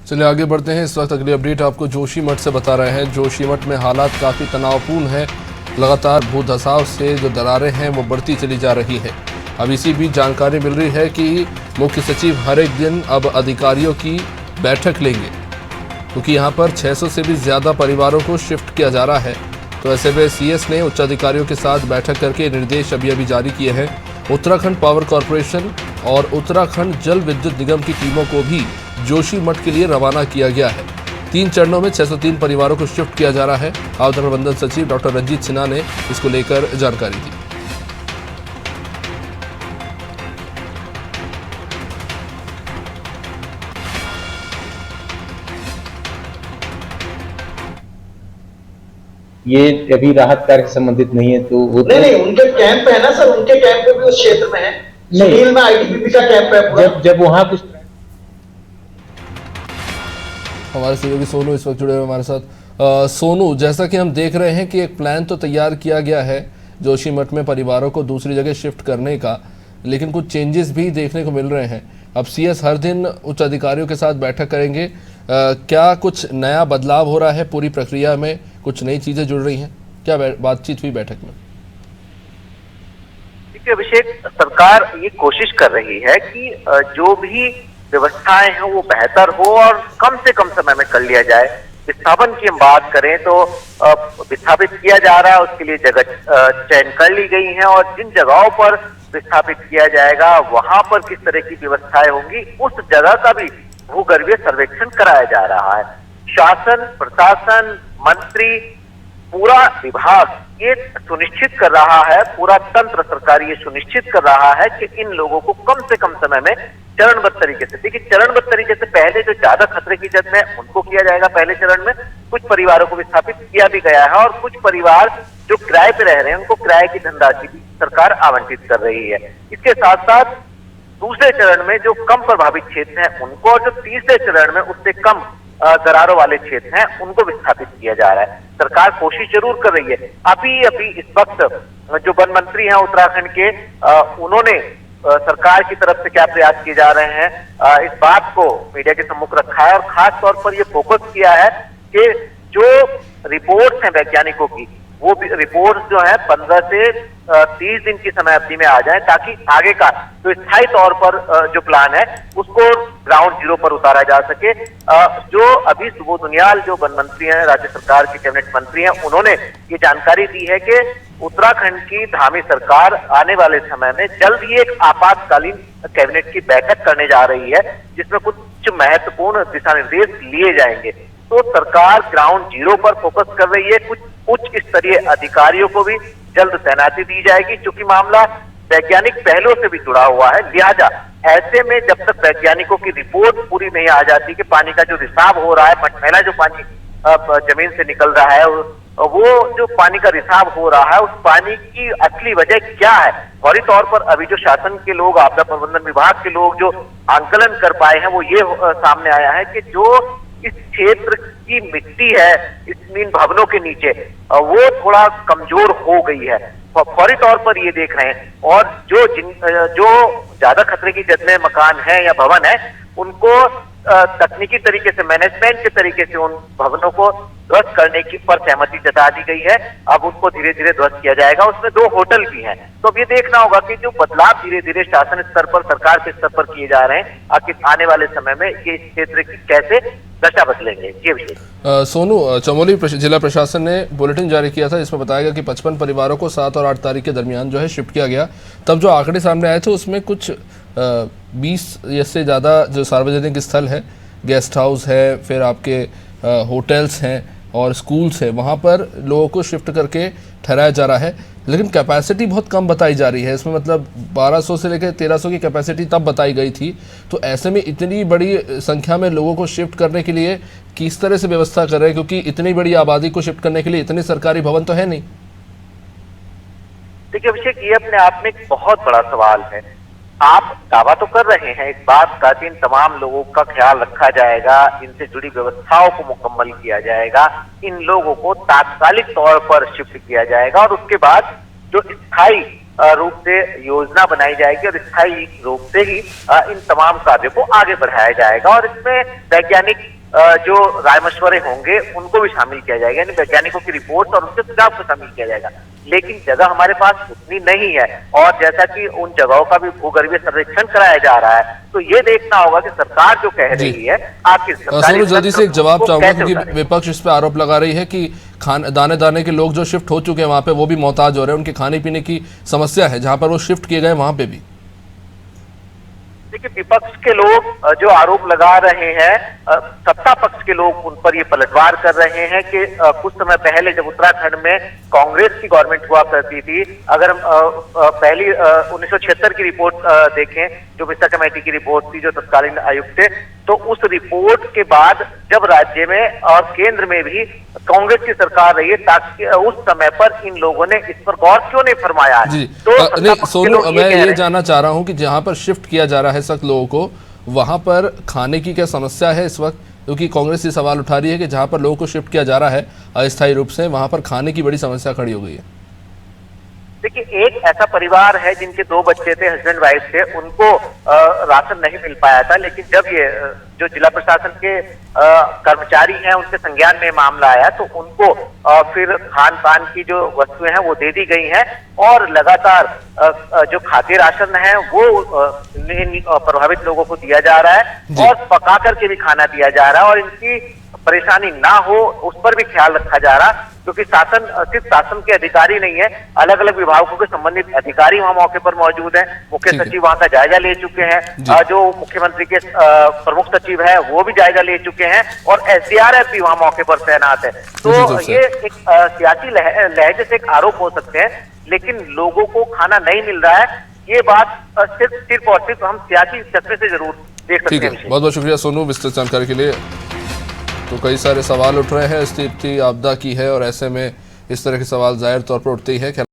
चलिए आगे बढ़ते हैं। इस वक्त अगली अपडेट आपको जोशीमठ से बता रहे हैं। जोशीमठ में हालात काफ़ी तनावपूर्ण है। लगातार भू धसाव से जो दरारें हैं वो बढ़ती चली जा रही है। अब इसी बीच जानकारी मिल रही है कि मुख्य सचिव हर एक दिन अब अधिकारियों की बैठक लेंगे, क्योंकि यहाँ पर 600 से भी ज़्यादा परिवारों को शिफ्ट किया जा रहा है। तो ऐसे में सीएस ने उच्च अधिकारियों के साथ बैठक करके निर्देश अभी जारी किए हैं। उत्तराखंड पावर कॉरपोरेशन और उत्तराखंड जल विद्युत निगम की टीमों को भी जोशीमठ के लिए रवाना किया गया है। 3 चरणों में 603 परिवारों को शिफ्ट किया जा रहा है। आपदा प्रबंधन सचिव डॉक्टर रंजीत सिन्हा ने इसको लेकर जानकारी दी। ये अभी राहत कार्य से संबंधित नहीं है, तो वो नहीं, उनके कैंप है ना सर, उनके कैंप पे भी उस क्षेत्र में है। सुनील में आईटीबीपी का कैंप है पूरा। जब वहां कुछ हमारे सहयोगी सोनू इस वक्त जुड़े हुए हमारे साथ। सोनू, जैसा कि हम देख रहे हैं कि एक प्लान तो तैयार किया गया है जोशीमठ में परिवारों को दूसरी जगह शिफ्ट करने का, लेकिन कुछ चेंजेस भी देखने को मिल रहे हैं। अब सीएस हर दिन उच्च अधिकारियों के साथ बैठक करेंगे। क्या कुछ नया बदलाव हो रहा है पूरी प्रक्रिया में? कुछ नई चीजें जुड़ रही हैं? क्या बातचीत हुई बैठक में? देखिए अभिषेक, सरकार ये कोशिश कर रही है कि जो भी व्यवस्थाएं हैं वो बेहतर हो और कम से कम समय में कर लिया जाए। विस्थापन की हम बात करें तो विस्थापित किया जा रहा है, उसके लिए जगह चयन कर ली गई है और जिन जगहों पर विस्थापित किया जाएगा वहां पर किस तरह की व्यवस्थाएं होंगी उस जगह का भी भूगर्भीय सर्वेक्षण कराया जा रहा है। शासन, प्रशासन, मंत्री, पूरा विभाग ये सुनिश्चित कर रहा है, पूरा तंत्र सरकारी ये सुनिश्चित कर रहा है कि इन लोगों को कम से कम समय में चरणबद्ध तरीके से, देखिए चरणबद्ध तरीके से पहले जो ज्यादा खतरे की जद में उनको किया जाएगा पहले चरण में। कुछ परिवारों को विस्थापित किया भी गया है और कुछ परिवार जो किराए पे रह रहे हैं उनको किराए की धनराशि भी सरकार आवंटित कर रही है। इसके साथ साथ दूसरे चरण में जो कम प्रभावित क्षेत्र हैं उनको और जो तीसरे चरण में उससे कम दरारों वाले क्षेत्र हैं उनको विस्थापित किया जा रहा है। सरकार कोशिश जरूर कर रही है। अभी इस वक्त जो वन मंत्री हैं उत्तराखंड के, उन्होंने सरकार की तरफ से क्या प्रयास किए जा रहे हैं इस बात को मीडिया के सम्मुख रखा है और खास तौर पर यह फोकस किया है कि जो रिपोर्ट्स हैं वैज्ञानिकों की, वो रिपोर्ट्स जो है 15 से 30 दिन की समय अवधि में आ जाए, ताकि आगे का जो स्थायी तौर पर जो प्लान है उसको ग्राउंड जीरो पर उतारा जा सके। जो अभी सुबोध उनियाल जो वन मंत्री हैं, राज्य सरकार के कैबिनेट मंत्री हैं, उन्होंने ये जानकारी दी है कि उत्तराखंड की धामी सरकार आने वाले समय में जल्द ही एक आपातकालीन कैबिनेट की बैठक करने जा रही है जिसमें कुछ महत्वपूर्ण दिशा निर्देश लिए जाएंगे। तो सरकार ग्राउंड जीरो पर फोकस कर रही है। कुछ उच्च स्तरीय अधिकारियों को भी जल्द तैनाती दी जाएगी, क्योंकि मामला वैज्ञानिक पहलुओं से भी जुड़ा हुआ है। लिहाजा ऐसे में जब तक वैज्ञानिकों की रिपोर्ट पूरी नहीं आ जाती कि पानी का जो रिसाव हो रहा है, मटमैला जो पानी जमीन से निकल रहा है, वो जो पानी का रिसाव हो रहा है, उस पानी की असली वजह क्या है, फौरी तौर पर अभी जो शासन के लोग, आपदा प्रबंधन विभाग के लोग जो आंकलन कर पाए हैं वो ये सामने आया है कि जो इस क्षेत्र की मिट्टी है इन भवनों के नीचे, वो थोड़ा कमजोर हो गई है। फौरी तौर पर ये देख रहे हैं और जो ज्यादा खतरे की जद में मकान है या भवन है उनको तकनीकी तरीके से, मैनेजमेंट के तरीके से उन भवनों को ध्वस्त करने की पर सहमति जता दी गई है। अब उनको धीरे धीरे ध्वस्त किया जाएगा। उसमें 2 होटल भी हैं। तो अब ये देखना होगा कि जो बदलाव धीरे धीरे शासन स्तर पर, सरकार के स्तर पर किए जा रहे हैं, आखिर आने वाले समय में ये क्षेत्र की कैसे दशा बदलेंगे। ये विषय सोनू, चमोली जिला प्रशासन ने बुलेटिन जारी किया था, इसमें बताया गया कि 55 परिवारों को 7 और 8 तारीख के दरमियान जो है शिफ्ट किया गया। तब जो आंकड़े सामने आए थे उसमें कुछ 20 से ज़्यादा जो सार्वजनिक स्थल है, गेस्ट हाउस है, फिर आपके होटल्स हैं और स्कूल्स है, वहाँ पर लोगों को शिफ्ट करके ठहराया जा रहा है। लेकिन कैपेसिटी बहुत कम बताई जा रही है इसमें, मतलब 1200 से लेकर 1300 की कैपेसिटी तब बताई गई थी। तो ऐसे में इतनी बड़ी संख्या में लोगों को शिफ्ट करने के लिए किस तरह से व्यवस्था कर रहे हैं, क्योंकि इतनी बड़ी आबादी को शिफ्ट करने के लिए इतने सरकारी भवन तो है नहीं। देखिए अभिषेक, ये अपने आप में एक बहुत बड़ा सवाल है। आप दावा तो कर रहे हैं इस बात का कि इन तमाम लोगों का ख्याल रखा जाएगा, इनसे जुड़ी व्यवस्थाओं को मुकम्मल किया जाएगा, इन लोगों को तात्कालिक तौर पर शिफ्ट किया जाएगा और उसके बाद जो स्थायी रूप से योजना बनाई जाएगी और स्थायी रूप से ही इन तमाम कार्यों को आगे बढ़ाया जाएगा। और इसमें वैज्ञानिक जो राय मशवरे होंगे उनको भी शामिल किया जाएगा, यानी वैज्ञानिकों की रिपोर्ट और उनके सुझाव को शामिल किया जाएगा। लेकिन जगह हमारे पास उतनी नहीं है, और जैसा कि उन जगहों का भी भूगर्भीय सर्वेक्षण कराया जा रहा है, तो ये देखना होगा कि सरकार जो कह रही है आखिर सोनू, जल्दी से एक जवाब चाहूंगा क्योंकि विपक्ष इस पे आरोप लगा रही है कि दाने दाने के लोग जो शिफ्ट हो चुके हैं वहां पे वो भी मोहताज हो रहे हैं, उनके खाने पीने की समस्या है, जहां पर वो शिफ्ट किए गए वहां पे भी। देखिए, विपक्ष के लोग जो आरोप लगा रहे हैं, सत्ता पक्ष के लोग उन पर ये पलटवार कर रहे हैं कि कुछ समय पहले जब उत्तराखंड में कांग्रेस की गवर्नमेंट हुआ करती थी, अगर हम पहली 1976 की रिपोर्ट देखें, जो मिश्रा कमेटी की रिपोर्ट थी, जो तत्कालीन आयुक्त थे, तो उस रिपोर्ट के बाद जब राज्य में और केंद्र में भी कांग्रेस की सरकार रही है, ताकि उस समय पर इन लोगों ने इस पर गौर क्यों नहीं फरमाया है? जी तो नहीं सोनू, मैं ये जानना चाह रहा हूं कि जहां पर शिफ्ट किया जा रहा है सख्त लोगों को, वहां पर खाने की क्या समस्या है इस वक्त? क्योंकि कांग्रेस ये सवाल उठा रही है कि जहां पर लोगों को शिफ्ट किया जा रहा है अस्थायी रूप से, वहां पर खाने की बड़ी समस्या खड़ी हो गई है। देखिए, एक ऐसा परिवार है जिनके 2 बच्चे थे, हस्बैंड वाइफ थे, उनको राशन नहीं मिल पाया था। लेकिन जब ये जो जिला प्रशासन के कर्मचारी हैं उनके संज्ञान में मामला आया, तो उनको फिर खान पान की जो वस्तुएं हैं वो दे दी गई हैं, और लगातार जो खाद्य राशन है वो प्रभावित लोगों को दिया जा रहा है, और पका करके भी खाना दिया जा रहा है, और इनकी परेशानी ना हो उस पर भी ख्याल रखा जा रहा, क्योंकि शासन सिर्फ शासन के अधिकारी नहीं है, अलग अलग विभागों के संबंधित अधिकारी वहां मौके पर मौजूद हैं। मुख्य सचिव वहां का जायजा ले चुके हैं, जो मुख्यमंत्री के प्रमुख सचिव है वो भी जायजा ले चुके हैं, और SDRF भी वहां मौके पर तैनात है। तो ये एक सियासी लहजे से एक आरोप हो सकते हैं, लेकिन लोगों को खाना नहीं मिल रहा है, ये बात सिर्फ और सिर्फ हम सियासी चक्र से जरूर देख सकते हैं। बहुत बहुत शुक्रिया सोनू विस्तृत जानकारी के लिए। तो कई सारे सवाल उठ रहे हैं, स्थिति आपदा की है और ऐसे में इस तरह के सवाल जाहिर तौर पर उठते ही है।